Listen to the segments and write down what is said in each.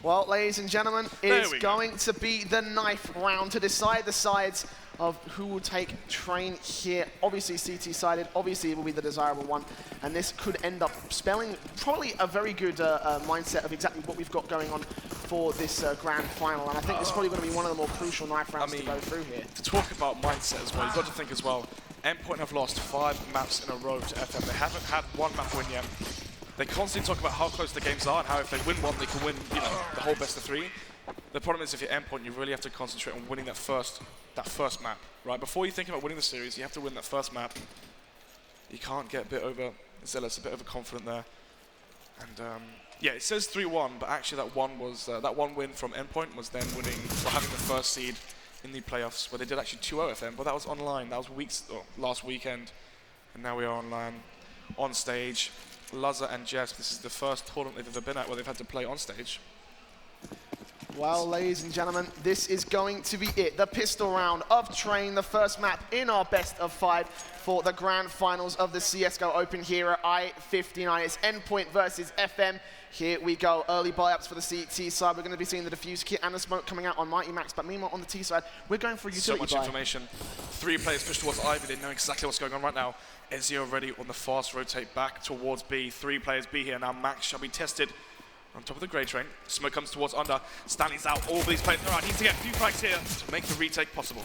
Well, ladies and gentlemen, it's going to be the knife round to decide the sides of who will take train here. Obviously CT-sided, obviously it will be the desirable one, and this could end up spelling probably a very good mindset of exactly what we've got going on for this grand final, and I think this is probably going to be one of the more crucial knife rounds to go through here. To talk about mindset as well, you've got to think as well, Endpoint have lost 5 maps in a row to FM. They haven't had one map win yet. They constantly talk about how close the games are and how if they win one, they can win, you know, the whole best of 3. The problem is if you're Endpoint, you really have to concentrate on winning that first map, right? Before you think about winning the series, you have to win that first map. You can't get a bit overzealous, a bit overconfident there. And yeah, it says 3-1, but actually that one win from Endpoint was then winning, or having the first seed in the playoffs, where they did actually 2-0 FM, but that was online. That was last weekend, and now we are online, on stage. Lazza and Jess, this is the first tournament they've ever been at where they've had to play on stage. Well, ladies and gentlemen, this is going to be it. The pistol round of Train, the first map in our best of 5 for the grand finals of the CSGO Open here at I-59. It's Endpoint versus FM. Here we go. Early buy-ups for the CT side. We're going to be seeing the diffuse kit and the smoke coming out on Mighty Max, but meanwhile on the T side, we're going for a utility buy. So much information. 3 players push towards Ivy. They know exactly what's going on right now. Ezio ready on the fast rotate back towards B. 3 players B here. Now Max shall be tested on top of the grey train. Smoke comes towards under. Stanley's out. All of these players. All right, needs to get a few frags here to make the retake possible.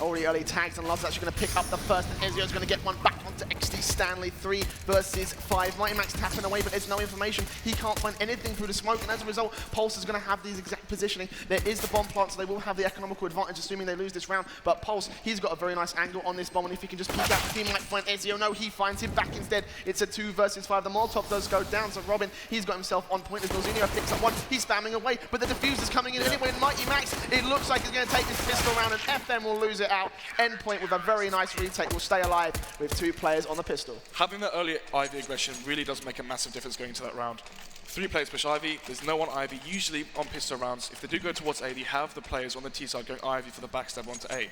Already early tags, and Love's actually going to pick up the first, and Ezio's going to get one back onto XD Stanley. 3 versus 5. Mighty Max tapping away, but there's no information. He can't find anything through the smoke, and as a result, Pulse is going to have these exact positioning. There is the bomb plant, so they will have the economical advantage, assuming they lose this round. But Pulse, he's got a very nice angle on this bomb, and if he can just peek out, he might find Ezio. No, he finds him back instead. It's a 2 versus 5. The Molotov does go down, so Robin, he's got himself on point as Milzinho picks up one. He's spamming away, but the diffuser's coming in anyway. And Mighty Max, it looks like he's going to take this pistol round, and FM will lose it out. Endpoint with a very nice retake will stay alive with 2 players on the pistol. Having that early Ivy aggression really does make a massive difference going into that round. 3 players push Ivy, there's no one Ivy. Usually on pistol rounds, if they do go towards A, you have the players on the T side going Ivy for the backstab onto A.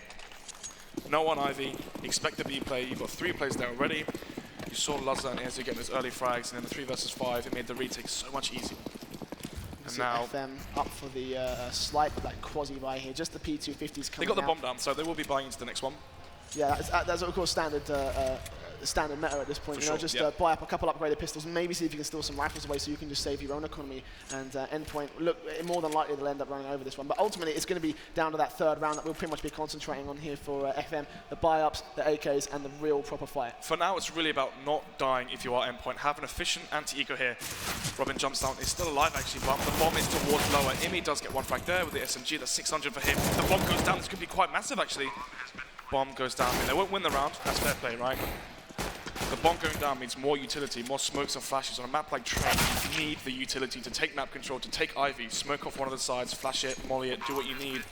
No one Ivy, expect the B play, you've got 3 players there already. You saw Lazza and Ezio getting those early frags, and then the 3 versus 5, it made the retake so much easier. And now FM up for the slight like quasi buy here, just the P250s coming They got the out. bomb down, so they will be buying into the next one. Yeah, that's of course standard meta at this point. For you know, sure, just buy up a couple upgraded pistols, maybe see if you can steal some rifles away so you can just save your own economy. And Endpoint, look, more than likely they'll end up running over this one. But ultimately, it's going to be down to that 3rd round that we'll pretty much be concentrating on here for FM, the buy-ups, the AKs, and the real proper fight. For now, it's really about not dying if you are Endpoint. Have an efficient anti-eco here. Robin jumps down, is still alive actually, but the bomb is towards lower. Imi does get one frag there with the SMG, that's 600 for him. The bomb goes down, this could be quite massive actually. Bomb goes down, I mean, they won't win the round, that's fair play, right? The bomb going down means more utility, more smokes and flashes. On a map like Train, you need the utility to take map control, to take Ivy, smoke off one of the sides, flash it, molly it, do what you need.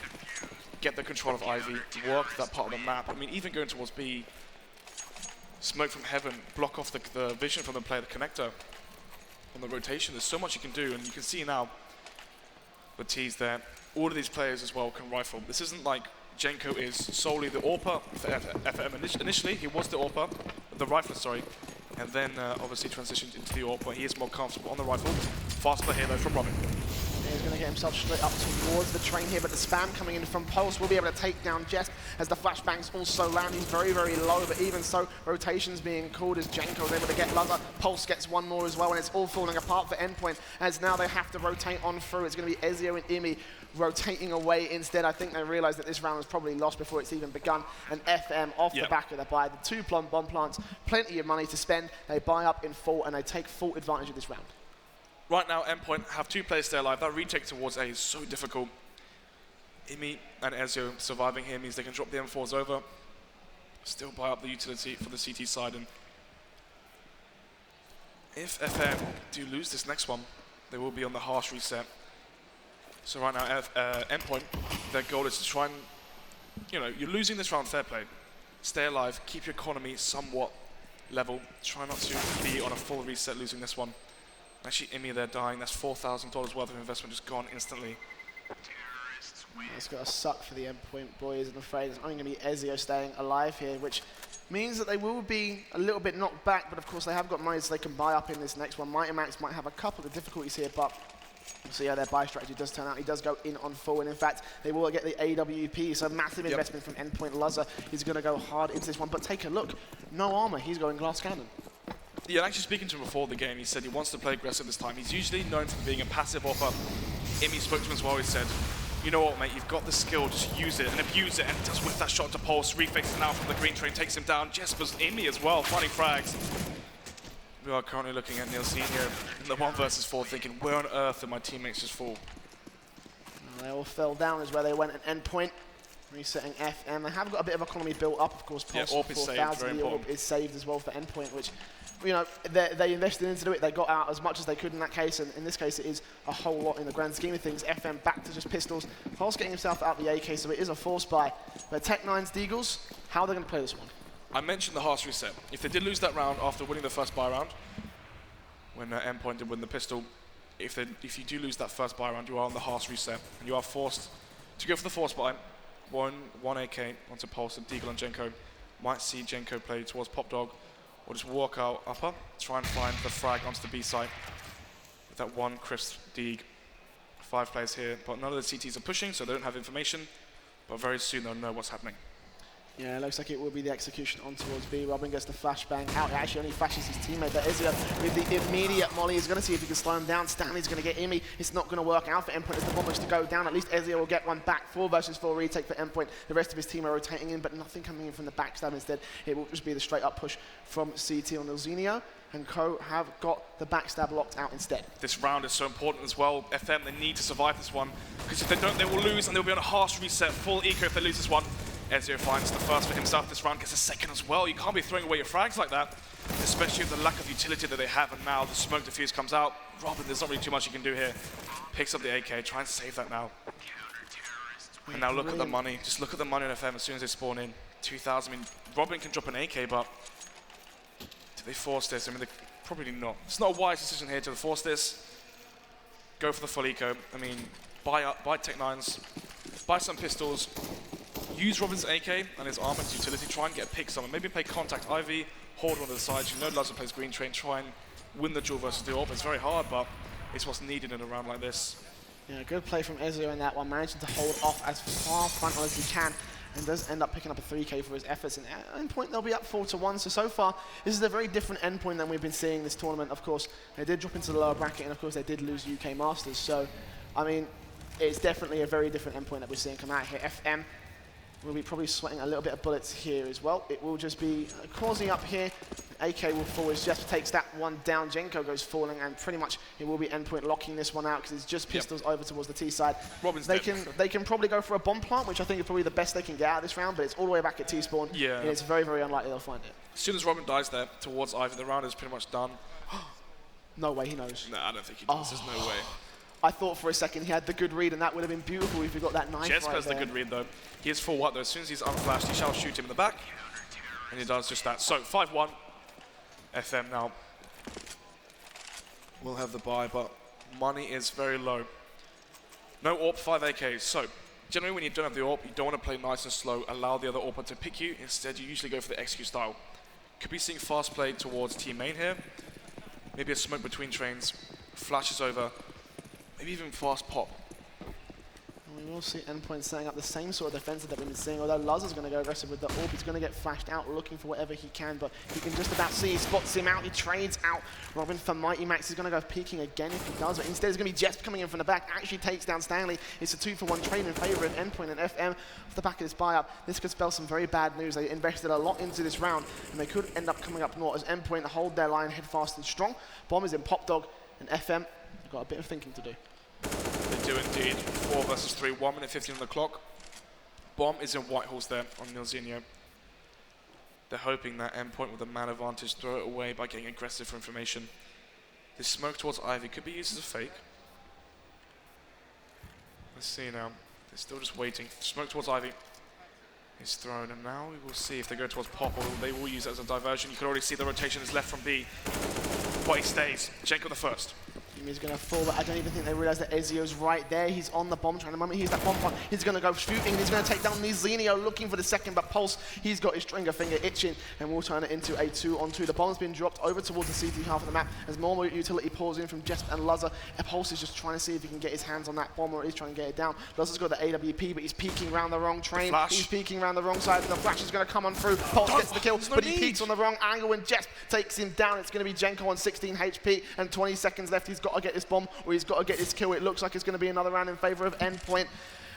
Get the control of Ivy, work that part of the map. I mean, even going towards B, smoke from heaven, block off the vision from the player, the connector. On the rotation, there's so much you can do, and you can see now the T's there. All of these players as well can rifle. This isn't like Jenko is solely the AWPer for FM. Initially, he was the AWPer, the rifler, sorry, and then obviously transitioned into the AWPer. He is more comfortable on the rifle. Fast play halo from Robin. He's going to get himself straight up towards the train here, but the spam coming in from Pulse will be able to take down Jest as the flashbangs also landing very, very low, but even so, rotations being called as Janko is able to get Lazza. Pulse gets one more as well, and it's all falling apart for Endpoint as now they have to rotate on through. It's going to be Ezio and Imi rotating away instead. I think they realized that this round was probably lost before it's even begun, and FM off the back of the buy. The 2 bomb plants, plenty of money to spend. They buy up in full, and they take full advantage of this round. Right now, Endpoint have 2 players stay alive. That retake towards A is so difficult. Imi and Ezio surviving here means they can drop the M4s over, still buy up the utility for the CT side. And if FM do lose this next one, they will be on the harsh reset. So right now, Endpoint, their goal is to try and, you know, you're losing this round, fair play. Stay alive, keep your economy somewhat level. Try not to be on a full reset losing this one. Actually, Imi, they're dying. That's $4,000 worth of investment just gone instantly. It's got to suck for the Endpoint boys, I'm afraid. It's only going to be Ezio staying alive here, which means that they will be a little bit knocked back, but of course they have got money so they can buy up in this next one. Mighty Max might have a couple of difficulties here, but So yeah, their buy strategy does turn out. He does go in on full, and in fact, they will get the AWP. So massive investment from Endpoint. Luzza is going to go hard into this one, but take a look. No armor. He's going glass cannon. Yeah, actually speaking to him before the game, he said he wants to play aggressive this time. He's usually known for being a passive offer. Imi spoke to him as well. He said, you know what, mate, you've got the skill, just use it and abuse it, and just with that shot to Pulse, refixes now from the green train, takes him down. Jesper's Imi as well, finding frags. We are currently looking at Neil Senior in the 1v4, thinking, where on earth did my teammates just fall? They all fell down is where they went at Endpoint. Resetting FM. They have got a bit of economy built up, of course. Yeah, AWP is saved, very the important. AWP is saved as well for Endpoint, which, you know, they invested into it. They got out as much as they could in that case, and in this case, it is a whole lot in the grand scheme of things. FM back to just pistols. Pulse getting himself out the AK, so it is a force buy. But Tech9's Deagles, how are they going to play this one? I mentioned the harsh reset. If they did lose that round after winning the first buy round, when Endpoint did win the pistol, if you do lose that first buy round, you are on the harsh reset, and you are forced to go for the force buy. One AK onto Pulse, and Deagle and Jenko. Might see Jenko play towards Pop Dog, or just walk out upper, try and find the frag onto the B site with that one crisp Deag. 5 players here, but none of the CTs are pushing, so they don't have information, but very soon they'll know what's happening. Yeah, it looks like it will be the execution on towards B. Robin gets the flashbang out. He actually only flashes his teammate. That is with the immediate molly. He's going to see if he can slow him down. Stanley's going to get Imi. It's not going to work out for Endpoint as the bomb is to go down. At least Ezio will get one back. 4 versus 4 retake for Endpoint. The rest of his team are rotating in, but nothing coming in from the backstab. Instead, it will just be the straight up push from CT on Ilzinio. And Co have got the backstab locked out instead. This round is so important as well. FM, they need to survive this one, because if they don't, they will lose, and they'll be on a harsh reset, full eco if they lose this one. Ezio finds the first for himself this round, gets a second as well. You can't be throwing away your frags like that, especially with the lack of utility that they have, and now the smoke diffuse comes out. Robin, there's not really too much you can do here. Picks up the AK, try and save that now. And now look at the money. Just look at the money on FM as soon as they spawn in. 2,000, I mean, Robin can drop an AK, but do they force this? I mean, probably not. It's not a wise decision here to force this. Go for the full eco. I mean, buy Tech9s, buy some pistols, use Robin's AK and his armor as utility, try and get a pick someone. Maybe play contact Ivy, hold one to the sides. You know Luzza plays green train, try and win the duel versus the AWP. It's very hard, but it's what's needed in a round like this. Yeah, good play from Ezio in that one, managing to hold off as far front as he can, and does end up picking up a 3K for his efforts. And at Endpoint, they'll be up 4-1. So far, this is a very different Endpoint than we've been seeing this tournament. Of course, they did drop into the lower bracket, and of course, they did lose UK Masters. So, I mean, it's definitely a very different Endpoint that we're seeing come out here. FM will be probably sweating a little bit of bullets here as well. It will just be causing up here. AK will fall as Jesper takes that one down. Jenko goes falling, and pretty much it will be Endpoint locking this one out because it's just pistols over towards the T side. Robin's they can probably go for a bomb plant, which I think is probably the best they can get out of this round, but it's all the way back at T spawn. Yeah. And it's very, very unlikely they'll find it. As soon as Robin dies there towards Ivy, the round is pretty much done. No way he knows. No, I don't think he does. There's no way. I thought for a second he had the good read, and that would have been beautiful if he got that knife Jesper's right there. the good read though. He is full white though. As soon as he's unflashed, he shall shoot him in the back. And he does just that. So 5-1. FM now will have the buy, but money is very low. No AWP, 5 AKs. So generally when you don't have the AWP, you don't want to play nice and slow, allow the other AWPer to pick you. Instead, you usually go for the execute style. Could be seeing fast play towards team main here. Maybe a smoke between trains, flashes over. Maybe even fast pop. We will see Endpoint setting up the same sort of defensive that we've been seeing, although Luz is going to go aggressive with the AWP. He's going to get flashed out, looking for whatever he can, but he can just about see. He spots him out, he trades out Robin for Mighty Max. He's going to go peeking again if he does, but instead it's going to be Jesper coming in from the back, actually takes down Stanley. It's a 2-for-1 trade in favor of Endpoint and FM off the back of this buy-up. This could spell some very bad news. They invested a lot into this round, and they could end up coming up north as Endpoint hold their line, head fast and strong. Bomb is in Pop Dog, and FM have got a bit of thinking to do. They do indeed. 4 versus 3, 1 minute 15 on the clock. Bomb is in Whitehorse there on Nilzinho. They're hoping that Endpoint with a man advantage throw it away by getting aggressive for information. This smoke towards Ivy could be used as a fake. Let's see now. They're still just waiting. Smoke towards Ivy is thrown, and now we will see if they go towards Pop, or they will use it as a diversion. You can already see the rotation is left from B. But he stays. Jenko the first. He's going to fall, but I don't even think they realize that Ezio's right there. He's on the bomb train. The moment he's that bomb front, he's going to go shooting, and he's going to take down Nizinho, looking for the second, but Pulse, he's got his stringer finger itching, and we'll turn it into a 2-on-2. The bomb's been dropped over towards the CT half of the map as more utility pours in from Jesp and Luzza. Pulse is just trying to see if he can get his hands on that bomb, or he's trying to get it down. Luzza's got the AWP, but he's peeking around the wrong train. He's peeking around the wrong side, and the flash is going to come on through. Pulse gets the kill, but he peeks on the wrong angle, and Jesp takes him down. It's going to be Jenko on 16 HP, and 20 seconds left. He's got to get this bomb, or he's got to get this kill. It looks like it's going to be another round in favor of Endpoint,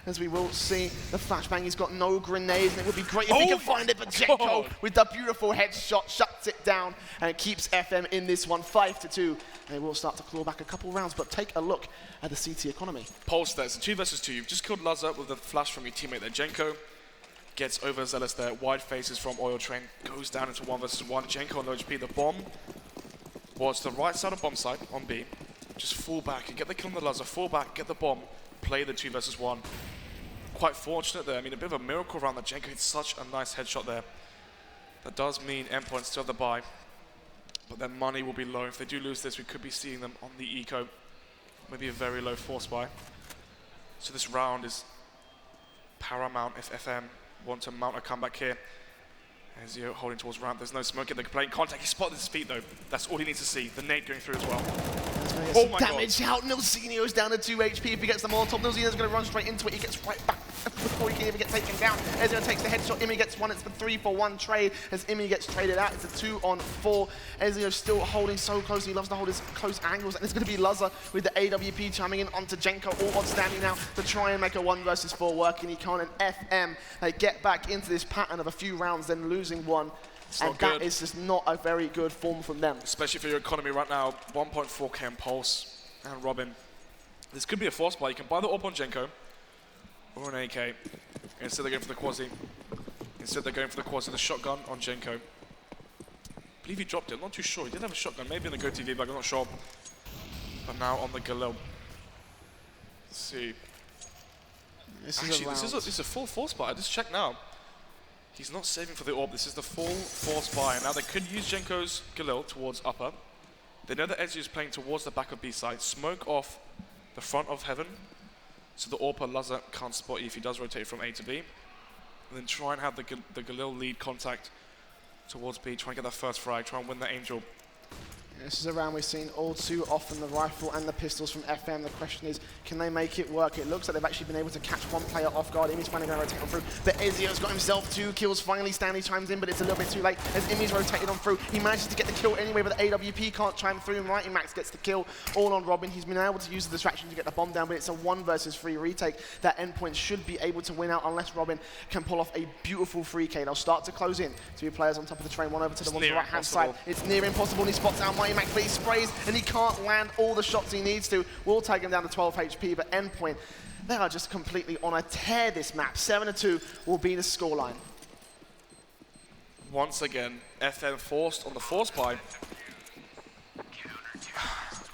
as we will see the flashbang. He's got no grenades, and it would be great if he can find it, but Jenko with the beautiful headshot shuts it down and keeps FM in this one 5-2. They will start to claw back a couple rounds, but take a look at the CT economy. Pulse there, it's a 2 versus 2. You've just killed Luzza with the flash from your teammate there. Jenko gets overzealous there. Wide faces from Oil Train, goes down into 1 versus 1. Jenko on low HP. The bomb was the right side of bomb site on B. Just fall back and get the kill on the Luzza, fall back, get the bomb, play the 2 versus 1. Quite fortunate there. I mean, a bit of a miracle around that. Jenko hit such a nice headshot there. That does mean Endpoint still have the buy, but their money will be low. If they do lose this, we could be seeing them on the eco. Maybe a very low force buy. So this round is paramount if FM want to mount a comeback here. Ezio holding towards ramp. There's no smoke in the playing contact. He spotted his feet though. That's all he needs to see. The nade going through as well. Oh my damage out. Nilzinho's down to 2 HP. If he gets the Molotov, Nilzinho's going to run straight into it. He gets right back before he can even get taken down. Ezio takes the headshot. Imi gets one. It's the 3-for-1 trade as Imi gets traded out. It's a 2-on-4. Ezio still holding so close. He loves to hold his close angles. And it's going to be Luzza with the AWP chiming in onto Jenko. All on standing now to try and make a 1 versus 4 work. And he can't. And FM, they get back into this pattern of a few rounds, then losing one. And that is just not a very good form from them. Especially for your economy right now. 1.4k on Pulse and Robin. This could be a force buy. You can buy the AWP on Jenko or an AK. Instead they're going for the Quasi. Instead they're going for the Quasi, the shotgun on Jenko. I believe he dropped it. I'm not too sure. He did have a shotgun. Maybe in the GoTV, but I'm not sure. But now on the Galil. Let's see. Actually, this is a full force buy. I just checked now. He's not saving for the AWP. This is the full force buy. Now they could use Jenko's Galil towards upper. They know that Ezio is playing towards the back of B side. Smoke off the front of heaven, so the AWP Luzza can't spot you if he does rotate from A to B. And then try and have the Galil lead contact towards B. Try and get that first frag. Try and win the Angel. This is a round we've seen all too often, the rifle and the pistols from FM. The question is, can they make it work? It looks like they've actually been able to catch one player off guard. Imi's finally going to rotate on through, but Ezio's got himself 2 kills. Finally, Stanley chimes in, but it's a little bit too late as Imi's rotated on through. He manages to get the kill anyway, but the AWP can't chime through, and Mighty Max gets the kill all on Robin. He's been able to use the distraction to get the bomb down, but it's a 1 versus 3 retake that Endpoint should be able to win out unless Robin can pull off a beautiful free K. They'll start to close in. 2 players on top of the train, one over to the one to the right-hand side. It's near impossible, and he spots out Mighty Max, but he sprays and he can't land all the shots he needs to. We'll take him down to 12 HP, but Endpoint, they are just completely on a tear this map. 7-2 will be the scoreline. Once again, FM forced on the force buy.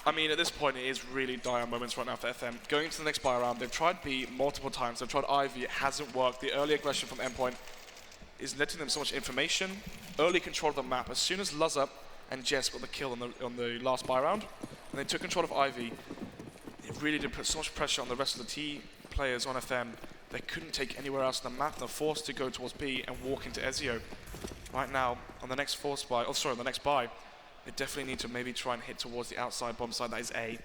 I mean, at this point, it is really dire moments right now for FM. Going into the next buy round, they've tried B multiple times. They've tried Ivy, it hasn't worked. The early aggression from Endpoint is letting them so much information, early control of the map. As soon as Luzza and Jess got the kill on the last buy round, and they took control of Ivy, it really did put so much pressure on the rest of the T players on FM. They couldn't take anywhere else on the map. They're forced to go towards B and walk into Ezio. Right now, on the next force buy, on the next buy, they definitely need to maybe try and hit towards the outside bomb side, that is A.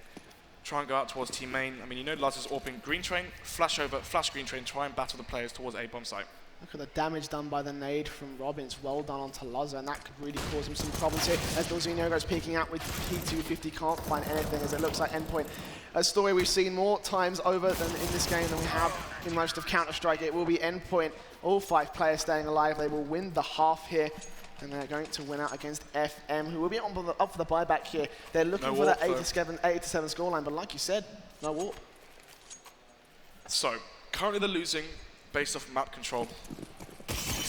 Try and go out towards team main. I mean, you know Luzza's AWPing green train, flash over, flash green train, try and battle the players towards A bomb site. Look at the damage done by the nade from Robin. It's well done onto Luzza, and that could really cause him some problems here as Nilzinho goes peeking out with P250, can't find anything as it looks like Endpoint. A story we've seen more times over than in this game than we have in most of Counter-Strike. It will be Endpoint, all 5 players staying alive. They will win the half here, and they're going to win out against FM, who will be up for the buyback here. They're looking for that 8-7 scoreline, but like you said, no warp. So, currently they're losing based off map control.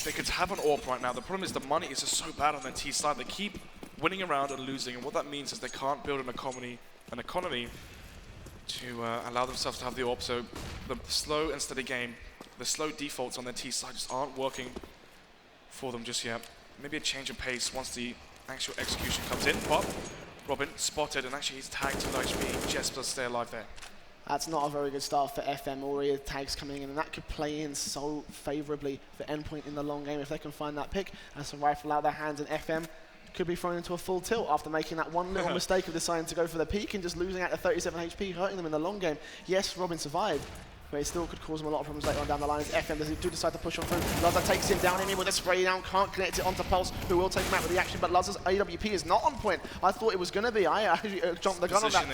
They could have an AWP right now. The problem is the money is just so bad on their T side. They keep winning around and losing, and what that means is they can't build an economy to allow themselves to have the AWP. So the slow and steady game, the slow defaults on their T side just aren't working for them just yet. Maybe a change of pace once the actual execution comes in, but Robin spotted, and actually he's tagged to low HP. Jess does stay alive there. That's not a very good start for FM. Already tags coming in, and that could play in so favourably for Endpoint in the long game. If they can find that pick, that's a rifle out of their hands, and FM could be thrown into a full tilt after making that one little mistake of deciding to go for the peak and just losing out to 37 HP, hurting them in the long game. Yes, Robin survived, but it still could cause them a lot of problems later on down the line as FM do decide to push on through. Lazar takes him down, with a spray down, can't connect it onto Pulse, who will take him out with the action, but Lazar's AWP is not on point. I thought it was going to be. I actually jumped the gun on that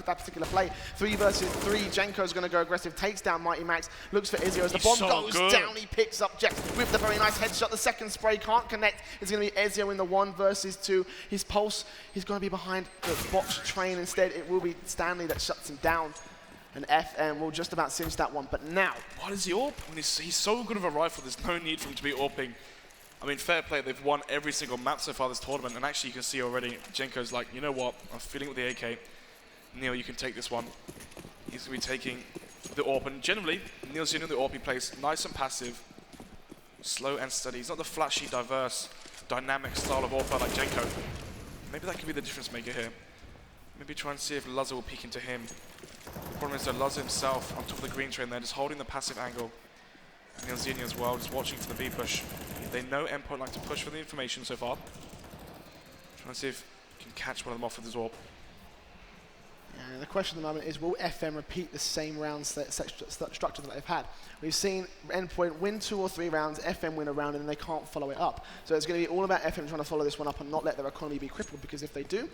particular play. 3 versus 3, Jenko's going to go aggressive, takes down Mighty Max, looks for Ezio as the bomb goes down, he picks up Jess with the very nice headshot. The second spray can't connect. It's going to be Ezio in the 1 versus 2. His Pulse, he's going to be behind the box train instead. It will be Stanley that shuts him down. And FM will just about cinch that one, but now... What is he AWP? I mean, he's so good of a rifle, there's no need for him to be AWPing. I mean, fair play, they've won every single map so far this tournament, and actually you can see already, Jenko's like, you know what, I'm feeling with the AK. Neil, you can take this one. He's going to be taking the AWP, and generally, Neil's doing the AWP, he plays nice and passive, slow and steady. He's not the flashy, diverse, dynamic style of AWP like Jenko. Maybe that could be the difference maker here. Maybe try and see if Lazar will peek into him. The problem is that Lazar himself on top of the green train there, just holding the passive angle. Neilzenia as well, just watching for the B push. They know Endpoint like to push for the information so far. Trying to see if he can catch one of them off with his AWP. Yeah, the question at the moment is, will FM repeat the same round structure that they've had? We've seen Endpoint win 2 or 3 rounds, FM win a round, and then they can't follow it up. So it's going to be all about FM trying to follow this one up and not let their economy be crippled, because if they do,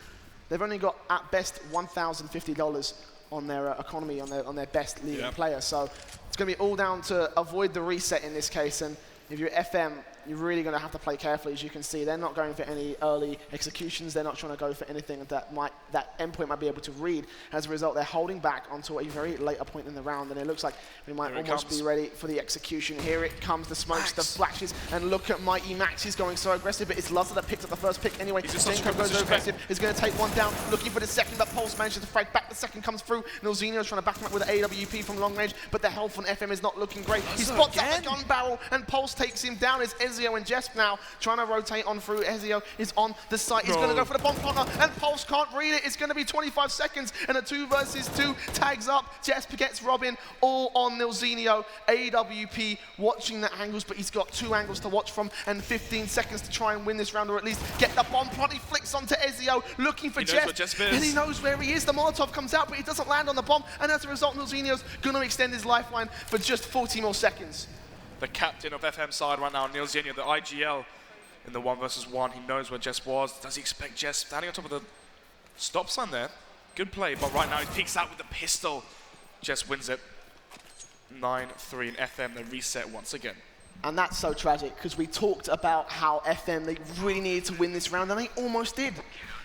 they've only got, at best, $1,050 on their economy, on their best leading player. So it's going to be all down to avoid the reset in this case. And if you're FM, you're really going to have to play carefully. As you can see, they're not going for any early executions. They're not trying to go for anything that Endpoint might be able to read. As a result, they're holding back onto a very later point in the round, and it looks like we might almost be ready for the execution. Here it comes, the smokes, the flashes, and look at Mighty Max. He's going so aggressive, but it's Lazar that picked up the first pick anyway. Jenko goes so aggressive. He's going to take one down, looking for the second, but Pulse manages to frag back. The second comes through. Nilzeno's trying to back him up with an AWP from long range, but the health on FM is not looking great. He spots up the gun barrel, and Pulse takes him down. It's Ezio and Jess now trying to rotate on through. Ezio is on the site. He's going to go for the bomb partner, and Pulse can't read it. It's going to be 25 seconds, and a 2 versus 2 tags up. Jess gets Robin, all on Nilzenio. AWP watching the angles, but he's got 2 angles to watch from, and 15 seconds to try and win this round, or at least get the bomb plot. He flicks onto Ezio, looking for Jess, and he knows where he is. The Molotov comes out, but he doesn't land on the bomb, and as a result, Nilzenio's going to extend his lifeline for just 40 more seconds. The captain of FM side right now, Nilzenia, the IGL in the 1 versus 1. He knows where Jess was. Does he expect Jess standing on top of the stop sign there? Good play, but right now he peeks out with the pistol. Jess wins it. 9-3 in FM, they reset once again. And that's so tragic, because we talked about how FM, they really needed to win this round, and they almost did.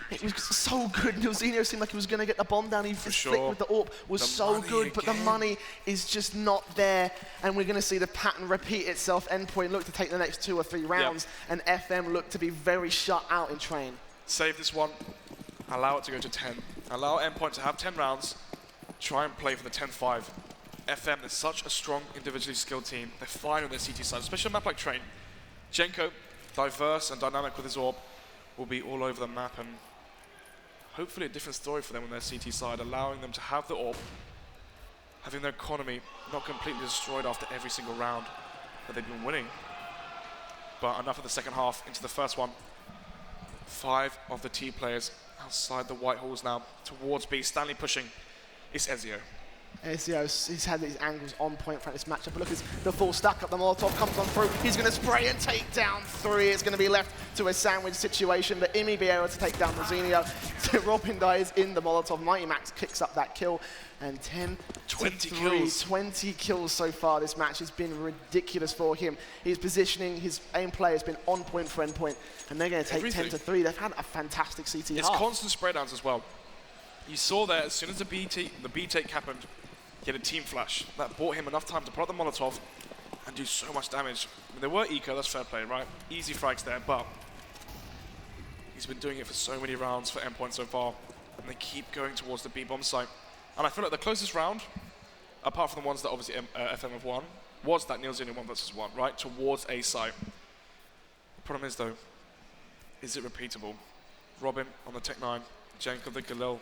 It was so good. Nilzenio seemed like he was going to get the bomb down. He just flicked with the AWP. Was so good, but the money is just not there. And we're going to see the pattern repeat itself. Endpoint look to take the next 2 or 3 rounds, and FM look to be very shut out in train. Save this one. Allow it to go to 10. Allow Endpoint to have 10 rounds. Try and play for the 10-5. FM is such a strong, individually skilled team. They're fine on their CT side, especially on a map like Train. Jenko, diverse and dynamic with his AWP, will be all over the map, and hopefully a different story for them on their CT side, allowing them to have the AWP, having their economy not completely destroyed after every single round that they've been winning. But enough of the second half, into the first one. 5 of the T players outside the white halls now, towards B. Stanley pushing. It's Ezio. Ezio, he's had these angles on point for this matchup, but look, it's the full stack up. The Molotov comes on through. He's going to spray and take down 3. It's going to be left to a sandwich situation, but Imi be able to take down Nilzenio. So Robin dies in the Molotov. Mighty Max kicks up that kill, and 20 kills. 20 kills so far this match. Has been ridiculous for him. His positioning, his aim play has been on point for Endpoint, and they're going to take 10-3. They've had a fantastic CT It's half. constant spray downs as well. You saw that as soon as the B take happened, he had a team flash. That bought him enough time to put up the Molotov and do so much damage. I mean, they were eco, that's fair play, right? Easy frags there, but he's been doing it for so many rounds for Endpoint so far, and they keep going towards the B-bomb site. And I feel like the closest round, apart from the ones that obviously FM have won, was that Nilzenia 1 versus 1, right? Towards A site. The problem is, though, is it repeatable? Robin on the Tech 9, Jenko the Galil.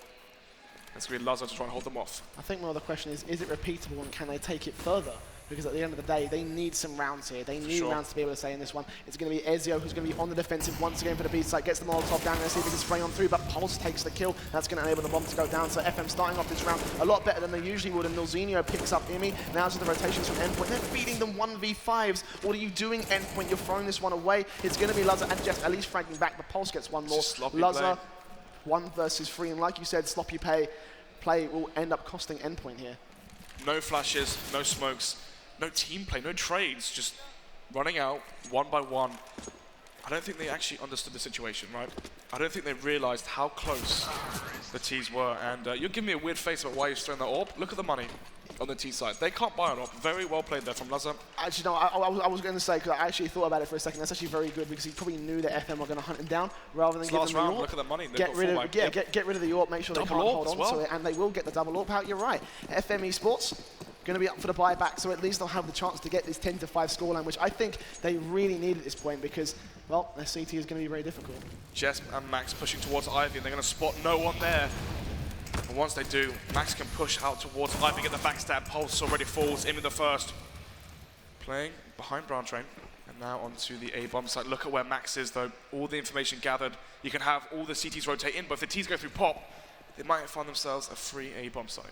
It's going to be Lazar to try and hold them off. I think more the question is it repeatable and can they take it further? Because at the end of the day, they need some rounds here. They need rounds to be able to say in this one. It's going to be Ezio who's going to be on the defensive once again for the B side. Gets the Molotov down there, see if he can spray on through, but Pulse takes the kill. That's going to enable the bomb to go down. So FM starting off this round a lot better than they usually would, and Milzinho picks up Imi. Now to the rotations from Endpoint. They're feeding them 1v5s. What are you doing, Endpoint? You're throwing this one away. It's going to be Lazar and Jess at least fragging back, but Pulse gets one more. Lazar, 1 versus 3, and like you said, sloppy play will end up costing Endpoint here. No flashes, no smokes. No team play, no trades, just running out one by one. I don't think they actually understood the situation, right? I don't think they realized how close the T's were. And you're giving me a weird face about why he's throwing that orb. Look at the money on the T side. They can't buy an orb. Very well played there from Lazar. Actually, no, I was going to say, because I actually thought about it for a second, that's actually very good because he probably knew that FM were going to hunt him down rather than give him the AWP. Look at the money. Get rid of the AWP, make sure they can't hold on to it, and they will get the double AWP out. You're right. FM eSports going to be up for the buyback, so at least they'll have the chance to get this 10-5 scoreline, which I think they really need at this point because, well, their CT is going to be very difficult. Jess and Max pushing towards Ivy, and they're going to spot no one there. And once they do, Max can push out towards Ivy, get the backstab. Pulse already falls in with the first. Playing behind Brown Train, and now onto the A bomb site. Look at where Max is, though. All the information gathered. You can have all the CTs rotate in, but if the Ts go through pop, they might find themselves a free A bomb site.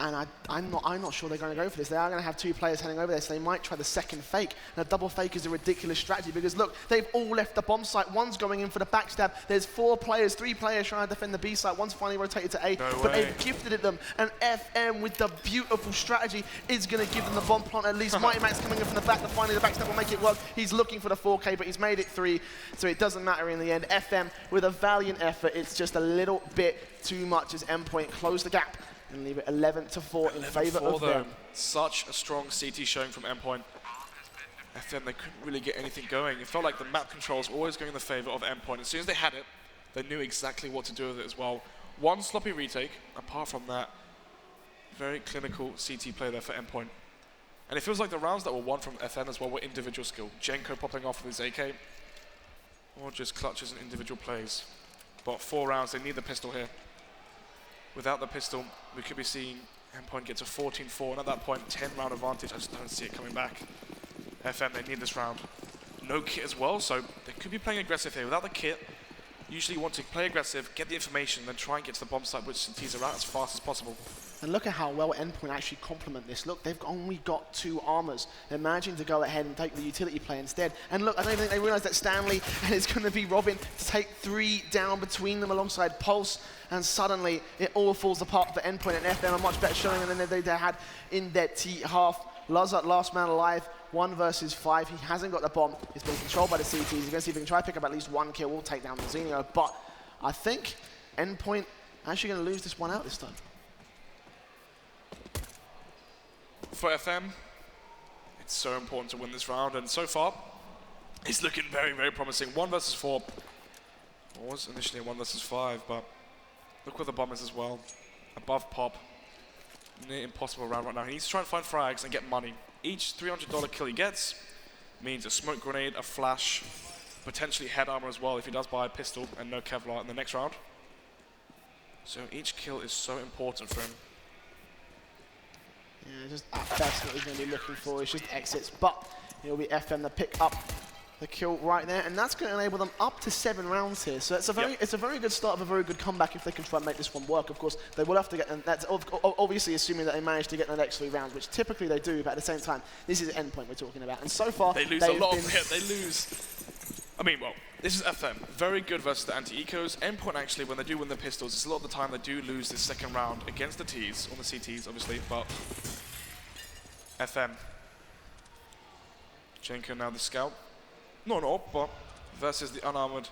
And I'm not sure they're going to go for this. They are going to have 2 players heading over there, so they might try the second fake. And a double fake is a ridiculous strategy because, look, they've all left the bomb site. One's going in for the backstab. There's 3 players trying to defend the B site. One's finally rotated to A, but they've gifted it them. And FM, with the beautiful strategy, is going to give them the bomb plant at least. Mighty Max coming in from the back, but finally the backstab will make it work. He's looking for the 4K, but he's made it 3, so it doesn't matter in the end. FM, with a valiant effort, it's just a little bit too much as Endpoint close the gap and leave it 11-4 in favour of them. Such a strong CT showing from Endpoint. FM, they couldn't really get anything going. It felt like the map controls were always going in the favour of Endpoint. As soon as they had it, they knew exactly what to do with it as well. One sloppy retake. Apart from that, very clinical CT play there for Endpoint. And it feels like the rounds that were won from FM as well were individual skill. Jenko popping off with his AK, or just clutches and individual plays. But 4 rounds, they need the pistol here. Without the pistol, we could be seeing Endpoint get to 14-4, and at that point, 10-round advantage. I just don't see it coming back. FM, they need this round. No kit as well, so they could be playing aggressive here. Without the kit, usually you want to play aggressive, get the information, then try and get to the bomb site, which tease are out as fast as possible. And look at how well Endpoint actually complement this. Look, they've only got 2 armors. They're managing to go ahead and take the utility play instead. And look, I don't think they realize that Stanley and it's going to be Robin to take 3 down between them alongside Pulse. And suddenly, it all falls apart for Endpoint, and FM a much better showing than they had in their T half. Lazar, last man alive, 1 versus 5. He hasn't got the bomb. He's been controlled by the CTs. He's going to see if he can try to pick up at least 1 kill. We'll take down Milzinho. But I think Endpoint actually going to lose this one out this time. For FM, it's so important to win this round, and so far, it's looking very, very promising. 1 versus 4. It was initially a 1 versus 5, but look where the bomb is as well. Above pop. Near impossible round right now. He needs to try and find frags and get money. Each $300 kill he gets means a smoke grenade, a flash, potentially head armor as well if he does buy a pistol and no Kevlar in the next round. So each kill is so important for him. Yeah, just at best what he's going to be looking for is just exits, but it'll be FM to pick up the kill right there, and that's going to enable them up to 7 rounds here. So it's a very good start of a very good comeback if they can try and make this one work. Of course, they will have to get, and that's obviously assuming that they manage to get the next 3 rounds, which typically they do, but at the same time, this is Endpoint we're talking about, and so far they lose a lot of hit. They lose. I mean, well, this is FM. Very good versus the anti-ecos. Endpoint actually, when they do win the pistols, it's a lot of the time they do lose this second round against the Ts, or the CTs, obviously, but FM. Jenko now the scout. Not an AWP, but versus the unarmored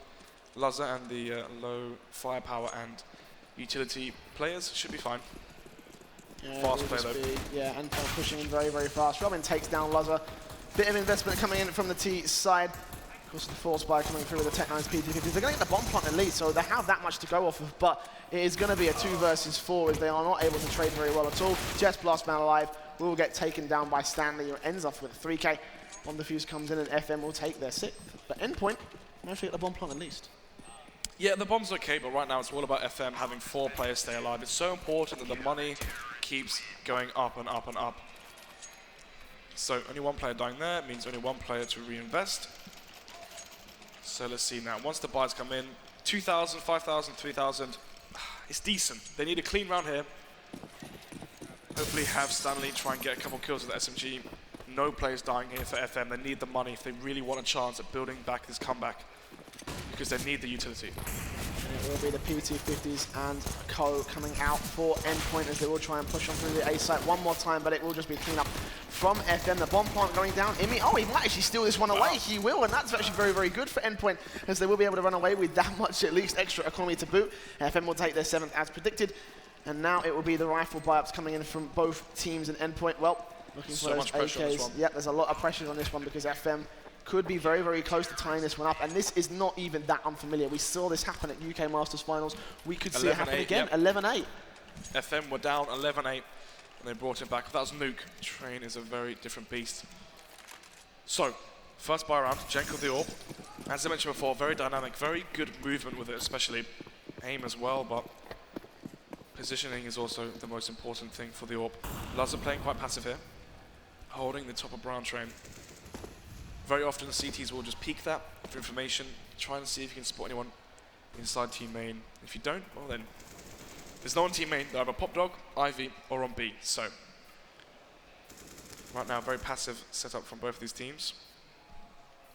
Lazar and the low firepower and utility players should be fine. Yeah, fast play though. Yeah, and pushing in very, very fast. Robin takes down Lazar. Bit of investment coming in from the T side. Of course, the force buy coming through with the Tech 9's PT50s. They're going to get the bomb plant at least, so they have that much to go off of, but it is going to be a 2 versus 4 as they are not able to trade very well at all. Just last man alive will get taken down by Stanley, who ends off with a 3K. Bomb defuse comes in and FM will take their 6th. But Endpoint managed to get the bomb plant at least. Yeah, the bomb's okay, but right now it's all about FM having 4 players stay alive. It's so important that the money keeps going up and up and up. So only 1 player dying there means only 1 player to reinvest. So let's see now. Once the buys come in, 2,000, 5,000, 3,000. It's decent. They need a clean round here. Hopefully have Stanley try and get a couple kills with the SMG. No players dying here for FM. They need the money if they really want a chance at building back this comeback, because they need the utility. And it will be the PT50s and Co coming out for Endpoint as they will try and push on through the A site one more time, but it will just be clean up from FM. The bomb plant going down. Imi, oh, he might actually steal this one away. He will, and that's actually very, very good for Endpoint, as they will be able to run away with that much, at least, extra economy to boot. FM will take their 7th as predicted, and now it will be the rifle buy-ups coming in from both teams and Endpoint. Well, looking for those AKs. Yep, there's a lot of pressure on this one because FM could be very, very close to tying this one up, and this is not even that unfamiliar. We saw this happen at UK Masters Finals. We could see it happen again. 11-8. FM were down 11-8, and they brought it back. That was Nuke. Train is a very different beast. So, first buy round, Jenko the Orb. As I mentioned before, very dynamic, very good movement with it, especially aim as well, but positioning is also the most important thing for the Orb. Luz are playing quite passive here, holding the top of Brown Train. Very often CTs will just peek that for information, try and see if you can spot anyone inside team main. If you don't, well then, there's no one team main. They're either Pop Dog, Ivy, or on B. So, right now, very passive setup from both of these teams.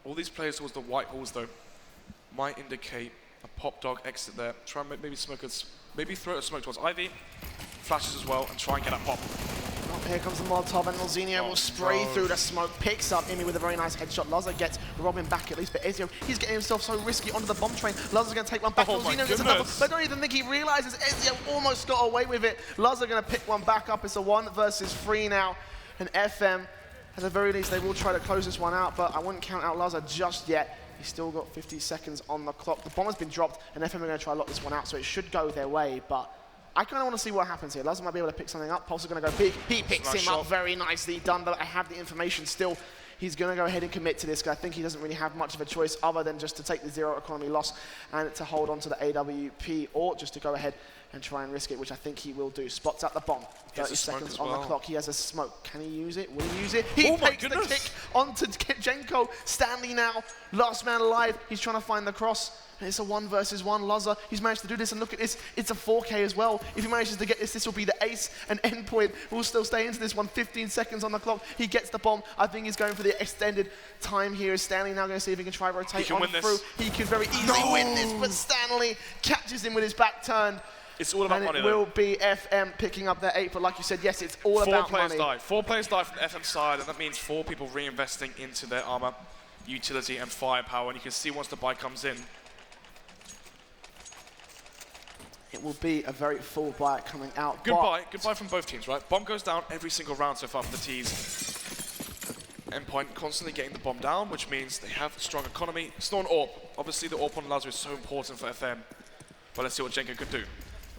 All these players towards the white halls, though, might indicate a Pop Dog exit there. Try and maybe smoke maybe throw a smoke towards Ivy, flashes as well, and try and get that pop. Oh, here comes the Molotov, and Malzinho will spray through the smoke, picks up Imi with a very nice headshot. Laza gets Robin back, at least for Ezio. He's getting himself so risky onto the bomb train. Laza's going to take one back. Malzinho gets another, but I don't even think he realizes Ezio almost got away with it. Laza going to pick one back up. It's a 1 versus 3 now, and FM, at the very least, they will try to close this one out, but I wouldn't count out Laza just yet. He's still got 50 seconds on the clock. The bomb has been dropped, and FM are going to try to lock this one out, so it should go their way, but I kind of want to see what happens here. Laza might be able to pick something up. Pulse is going to go big. He picks him up, very nicely done, but I have the information still. He's going to go ahead and commit to this guy. I think he doesn't really have much of a choice other than just to take the 0 economy loss and to hold on to the AWP, or just to go ahead and try and risk it, which I think he will do. Spots out the bomb. 30 seconds on the clock. He has a smoke. Can he use it? Will he use it? He takes the kick onto Jenko. Stanley now, last man alive. He's trying to find the cross. And it's a 1 versus 1. Laza, he's managed to do this, and look at this. It's a 4K as well. If he manages to get this, this will be the ace, and Endpoint will still stay into this one. 15 seconds on the clock. He gets the bomb. I think he's going for the extended time here. Is Stanley now going to see if he can try rotate on through? He could very easily win this, but Stanley catches him with his back turned. It's all about money, though. And it will be FM picking up their 8, but like you said, yes, it's all about money. 4 players die from the FM side, and that means 4 people reinvesting into their armor, utility, and firepower. And you can see once the buy comes in, it will be a very full buy coming out. Goodbye from both teams, right? Bomb goes down every single round so far for the T's. Endpoint constantly getting the bomb down, which means they have a strong economy. It's not an AWP. Obviously, the AWP on Laza is so important for FM. But let's see what Jenko could do.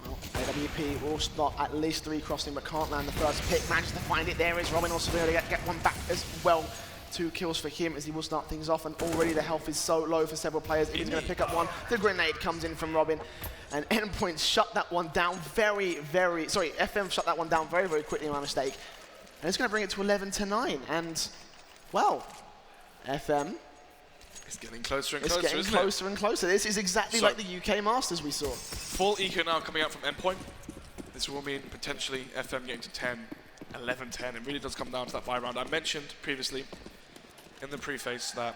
Well, AWP will stop at least 3 crossing, but can't land the first pick. Manages to find it. There is Robin also able to get one back as well. 2 kills for him as he will start things off, and already the health is so low for several players. He's going to pick up one. The grenade comes in from Robin, and Endpoint shut that one down FM shut that one down very, very quickly, my mistake. And it's going to bring it to 11-9, and, well, FM it's getting closer and closer, isn't it? It's getting closer and closer. This is exactly like the UK Masters we saw. Full eco now coming out from Endpoint. This will mean potentially FM getting to 10, 11-10. It really does come down to that buy round. I mentioned previously in the preface that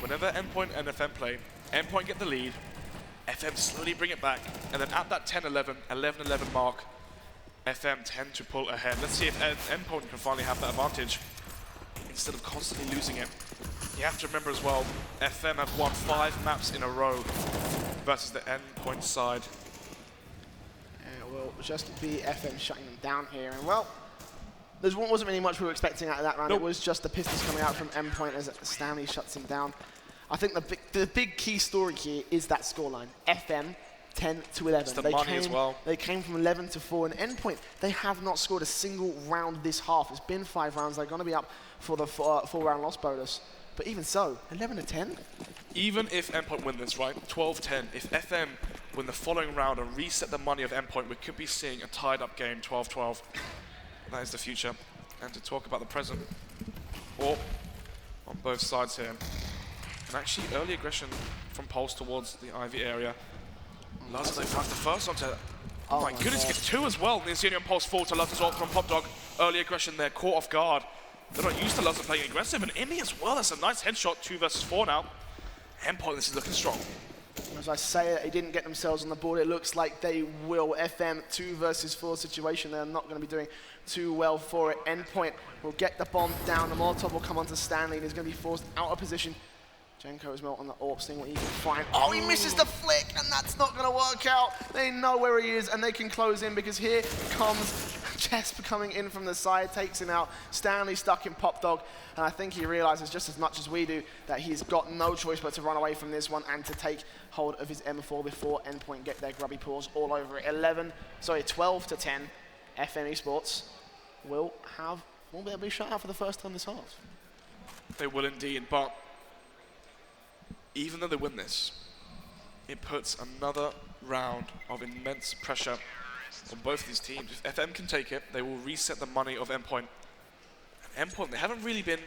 whenever Endpoint and FM play, Endpoint get the lead, FM slowly bring it back, and then at that 10-11, 11-11 mark, FM tend to pull ahead. Let's see if Endpoint can finally have that advantage instead of constantly losing it. You have to remember as well, FM have won 5 maps in a row versus the Endpoint side. It will just be FM shutting them down here, and well, there wasn't really much we were expecting out of that round. Nope. It was just the pistols coming out from Endpoint as Stanley shuts him down. I think the big key story here is that scoreline. FM 10-11. It's the money as well. They came from 11-4, and Endpoint, they have not scored a single round this half. It's been 5 rounds. They're going to be up for the 4-round loss bonus. But even so, 11-10? Even if Endpoint win this, right, 12-10, if FM win the following round and reset the money of Endpoint, we could be seeing a tied-up game, 12-12. That is the future. And to talk about the present, or on both sides here. And actually, early aggression from Pulse towards the Ivy area. Lazar, they finds the first onto... Oh my goodness, gets two as well. The Insomnia and Pulse fall to Lazar's ult from Popdog. Early aggression there, caught off guard. They're not used to Lazar playing aggressive, and Imi as well. That's a nice headshot, 2 versus 4 now. Endpoint, this is looking strong. As I say, they didn't get themselves on the board. It looks like they will. FM 2 versus 4 situation. They're not going to be doing too well for it. Endpoint will get the bomb down. The Molotov will come onto Stanley. He's going to be forced out of position. Jenko as well on the AWP, seeing what he can find. Oh, he misses the flick, and that's not going to work out. They know where he is, and they can close in because here comes Jesp coming in from the side, takes him out. Stanley stuck in Popdog, and I think he realizes just as much as we do that he's got no choice but to run away from this one and to take hold of his M4 before Endpoint get their grubby paws all over it. 12-10, FM eSports will be shut out for the first time this half. They will indeed, but even though they win this, it puts another round of immense pressure on both of these teams. If FM can take it, they will reset the money of Endpoint. And Endpoint, they haven't really been,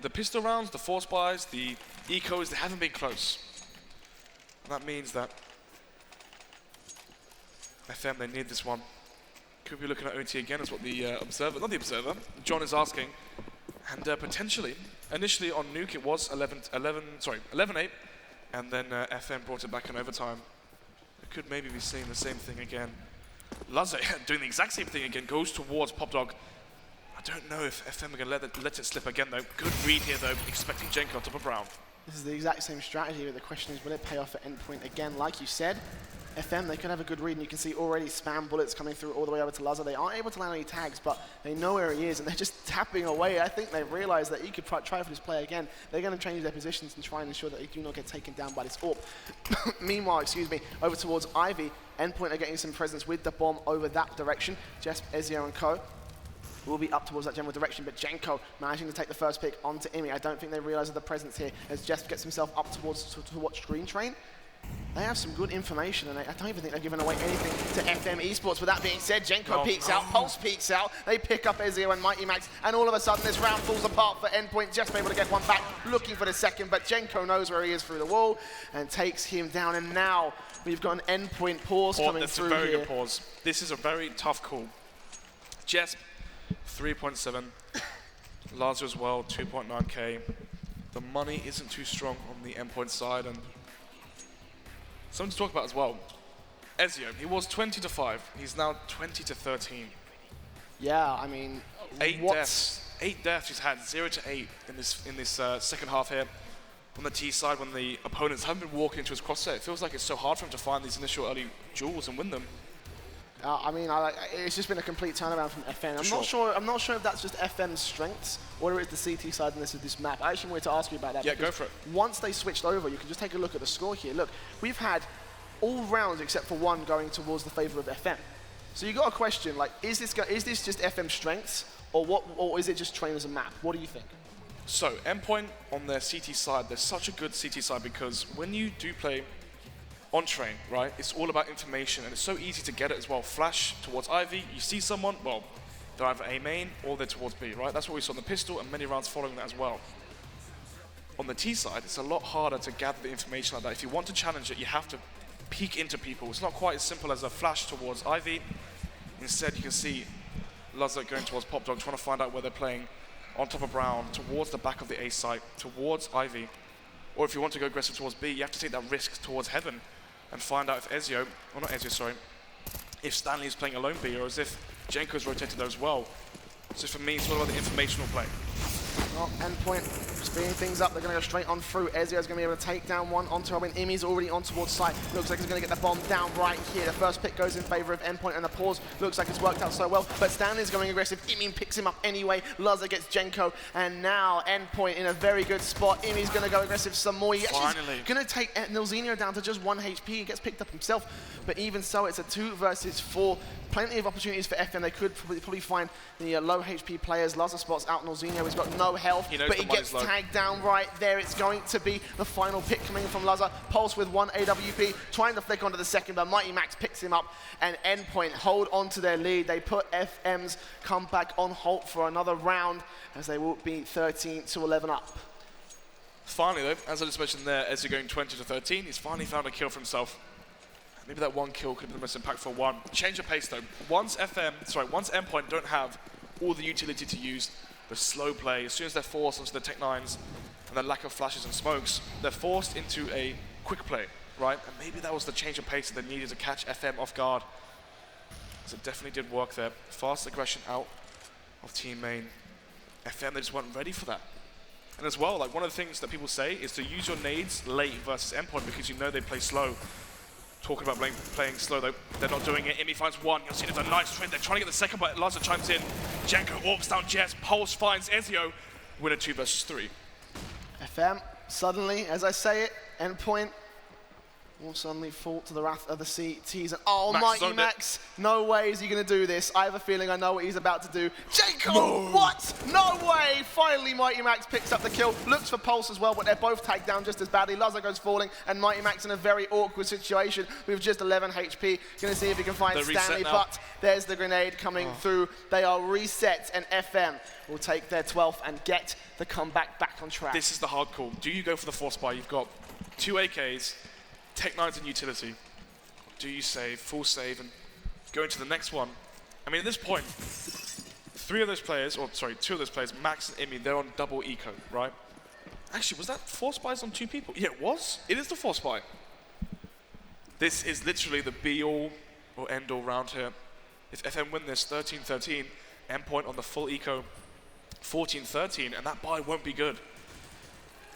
the pistol rounds, the force buys, the ecos, they haven't been close. And that means that FM, they need this one. Could be looking at OT again, is what the observer, not the observer, John is asking. And potentially, initially on Nuke it was 11-8, and then FM brought it back in overtime. It could maybe be seeing the same thing again. Lazar doing the exact same thing again, goes towards Popdog. I don't know if FM are going to let it slip again though. Good read here though, expecting Jenko on top of Brown. This is the exact same strategy, but the question is, will it pay off at Endpoint again? Like you said, FM, they could have a good read, and you can see already spam bullets coming through all the way over to Lazar. They aren't able to land any tags, but they know where he is, and they're just tapping away. I think they realize that he could try for this play again. They're going to change their positions and try and ensure that they do not get taken down by this AWP. Meanwhile, over towards Ivy, Endpoint are getting some presence with the bomb over that direction. Jesp, Ezio, and Co will be up towards that general direction, but Jenko managing to take the first pick onto Imi. I don't think they realize the presence here as Jesp gets himself up towards to watch Green Train. They have some good information, and I don't even think they've given away anything to FM eSports. With that being said, Jenko peeks out, Pulse peeks out, they pick up Ezio and Mighty Max, and all of a sudden this round falls apart for Endpoint. Just able to get one back, looking for the second, but Jenko knows where he is through the wall and takes him down, and now we've got an Endpoint pause coming through here. That's a very good pause. This is a very tough call. Jesp, 3.7. Lazar as well, 2.9k. The money isn't too strong on the Endpoint side, and something to talk about as well. Ezio, he was 20-5. He's now 20-13. Yeah, I mean, 8 deaths. 8 deaths he's had, 0-8 in this second half here. On the T side, when the opponents haven't been walking into his crosshair, it feels like it's so hard for him to find these initial early duels and win them. I mean, it's just been a complete turnaround from FM. I'm not sure if that's just FM's strengths or whether it's the CT side and this map. I actually wanted to ask you about that. Yeah, go for it. Once they switched over, you can just take a look at the score here. Look, we've had all rounds except for one going towards the favor of FM. So you got a question like, is this just FM's strengths or is it just train as a map? What do you think? So Endpoint on their CT side, they're such a good CT side because when you do play on train, right, it's all about information and it's so easy to get it as well. Flash towards Ivy, you see someone, well, they're either A main or they're towards B, right? That's what we saw on the pistol and many rounds following that as well. On the T side, it's a lot harder to gather the information like that. If you want to challenge it, you have to peek into people. It's not quite as simple as a flash towards Ivy. Instead, you can see Lazar going towards Popdog, trying to find out where they're playing on top of Brown, towards the back of the A site, towards Ivy. Or if you want to go aggressive towards B, you have to take that risk towards Heaven and find out if Ezio, or not Ezio, sorry, if Stanley is playing alone B or as if Jenko's rotated there as well. So for me, it's all about the informational play. Well, Endpoint speeding things up. They're going to go straight on through. Ezio's going to be able to take down one onto Robin. Imi's already on towards site. Looks like he's going to get the bomb down right here. The first pick goes in favor of Endpoint, and the pause looks like it's worked out so well. But Stanley's going aggressive. Imi picks him up anyway. Lazar gets Jenko, and now Endpoint in a very good spot. Imi's going to go aggressive some more. He's going to take Nilzinho down to just 1 HP. He gets picked up himself. But even so, it's a 2 versus 4. Plenty of opportunities for FM. They could probably find the low HP players. Lazar spots out Nilzinho. He's got no health, He knows but the he mud gets is low. tagged down right there. It's going to be the final pick coming from Lazar. Pulse with 1 AWP, trying to flick onto the second, but Mighty Max picks him up, and Endpoint hold on to their lead. They put FM's comeback on halt for another round, as they will be 13-11 up. Finally though, as I just mentioned there, as you're going 20-13, he's finally found a kill for himself. Maybe that one kill could have been the most impactful one. Change of pace though. Once Endpoint don't have all the utility to use, the slow play, as soon as they're forced onto the Tech 9s and the lack of flashes and smokes, they're forced into a quick play, right? And maybe that was the change of pace that they needed to catch FM off guard. So it definitely did work there. Fast aggression out of team main. FM, they just weren't ready for that. And as well, like one of the things that people say is to use your nades late versus Endpoint because you know they play slow. Talking about playing slow though, they're not doing it. Imi finds one, you'll see there's a nice trend. They're trying to get the second, but Lazar chimes in. Janko orbs down Jess, Pulse finds Ezio. Winner 2 versus 3. FM, suddenly, as I say it, Endpoint will suddenly fall to the wrath of the CTs. And oh, Mighty Max, no way is he going to do this. I have a feeling I know what he's about to do. Jacob, no. What? No way! Finally, Mighty Max picks up the kill. Looks for Pulse as well, but they're both tagged down just as badly. Lazar goes falling, and Mighty Max in a very awkward situation with just 11 HP. Going to see if he can find Stanley, but there's the grenade coming through. They are reset, and FM will take their 12th and get the comeback back on track. This is the hard call. Do you go for the force buy? You've got 2 AKs, Tech 9s and utility. Do you save, full save, and go into the next one? I mean, at this point, 2 of those players, Max and Imi, they're on double eco, right? Actually, was that force buys on 2 people? Yeah, it was. It is the force buy. This is literally the be-all or end-all round here. If FM win this 13-13, Endpoint on the full eco 14-13, and that buy won't be good.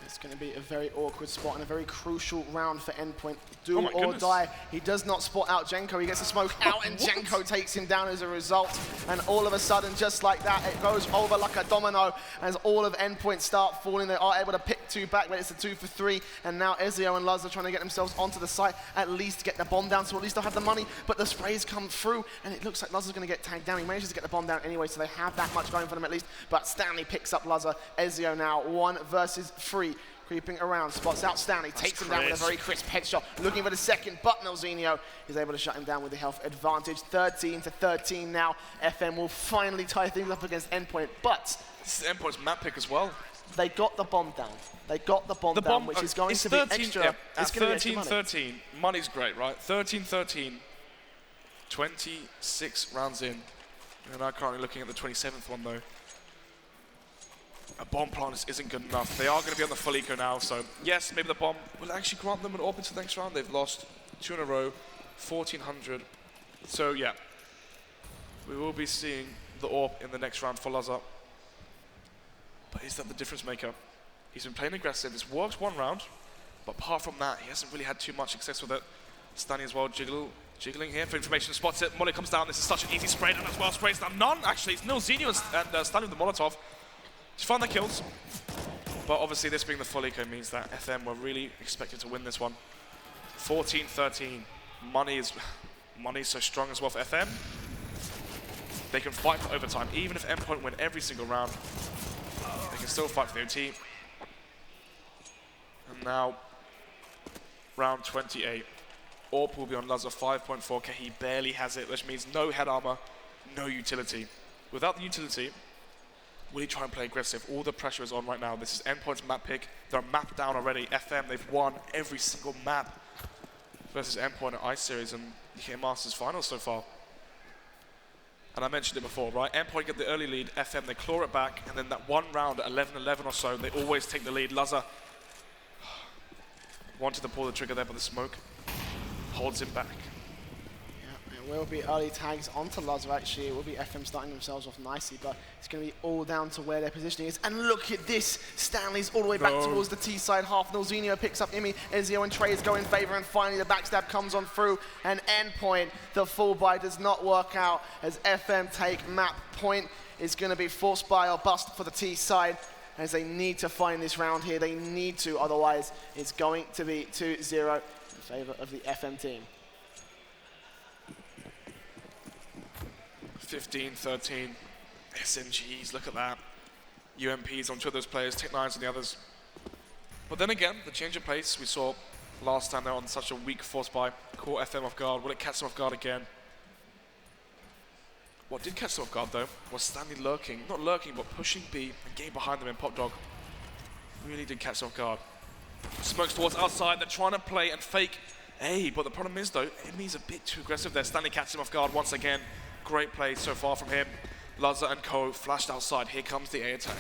It's going to be a very awkward spot and a very crucial round for Endpoint. Do or goodness. die. He does not spot out Jenko. He gets a smoke out, and Jenko takes him down as a result. And all of a sudden, just like that, it goes over like a domino. As all of Endpoint start falling, they are able to pick 2 back, but it's a 2 for 3. And now Ezio and Luz are trying to get themselves onto the site, at least get the bomb down, so at least they'll have the money. But the sprays come through, and it looks like Luz is going to get tagged down. He manages to get the bomb down anyway, so they have that much going for them at least. But Stanley picks up Luzzer. Ezio now 1 versus 3. Creeping around, spots out Stanley, takes him down with a very crisp headshot, looking for the second, but Nelzinho is able to shut him down with the health advantage. 13-13 now. FM will finally tie things up against Endpoint, but this is Endpoint's map pick as well. They got the bomb down. They got the bomb down, which is going to be extra. Yeah, it's at 13-13, money's great, right? 13-13, 26 rounds in. And I'm currently looking at the 27th one though. A bomb plant isn't good enough. They are going to be on the full eco now, so yes, maybe the bomb will actually grant them an AWP into the next round. They've lost 2 in a row, 1400. So yeah, we will be seeing the AWP in the next round for Lazar. But is that the difference maker? He's been playing aggressive. This works 1 round, but apart from that, he hasn't really had too much success with it. Stanley as well, jiggling here for information, spots it. Molly comes down. This is such an easy spray down as well. Sprays down none, actually. It's Nelzinho and Stanley with the Molotov. Just find the kills. But obviously this being the full eco means that FM were really expected to win this one. 14-13. Money is so strong as well for FM. They can fight for overtime. Even if Endpoint win every single round, they can still fight for the OT. And now, round 28. AWP will be on Lazar 5.4k. He barely has it, which means no head armor, no utility. Without the utility, will he try and play aggressive? All the pressure is on right now. This is Endpoint's map pick. They're mapped down already. FM, they've won every single map versus Endpoint at Ice Series and UK Masters Finals so far. And I mentioned it before, right? Endpoint get the early lead. FM, they claw it back. And then that 1 round at 11-11 or so, they always take the lead. Lazar wanted to pull the trigger there, but the smoke holds him back. It will be early tags onto Lazar actually. It will be FM starting themselves off nicely, but it's going to be all down to where their positioning is. And look at this. Stanley's all the way back towards the T side half. Nelzinho picks up Imi. Ezio and Trey's go in favor, and finally the backstab comes on through. And Endpoint, the full buy does not work out as FM take map point. It's going to be forced buy or bust for the T side, as they need to find this round here. They need to, otherwise it's going to be 2-0 in favor of the FM team. 15-13, SMGs, look at that. UMPs on two of those players, Tech9s on the others. But then again, the change of pace we saw last time they're on such a weak force buy, caught FM off guard. Will it catch them off guard again? What did catch them off guard though was Stanley lurking, not lurking, but pushing B and getting behind them in Pop Dog. Really did catch them off guard. Smokes towards outside, they're trying to play and fake A, but the problem is though, Enemy's a bit too aggressive there. Stanley catches him off guard once again. Great play so far from him. Lazza and Co flashed outside. Here comes the A attack.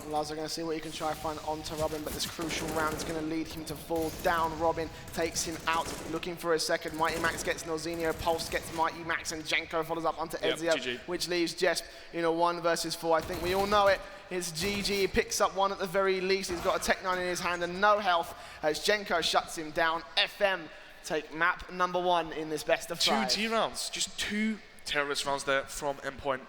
Lazza going to see what he can try to find onto Robin, but this crucial round is going to lead him to fall down. Robin takes him out, looking for a second. Mighty Max gets Norzinho, Pulse gets Mighty Max, and Jenko follows up onto Ezio, which leaves Jesp in a 1 versus 4. I think we all know it. It's GG. He picks up one at the very least. He's got a Tech9 in his hand and no health as Jenko shuts him down. FM take map number 1 in this best of 5. 2 T rounds, just 2 terrorist rounds there from Endpoint.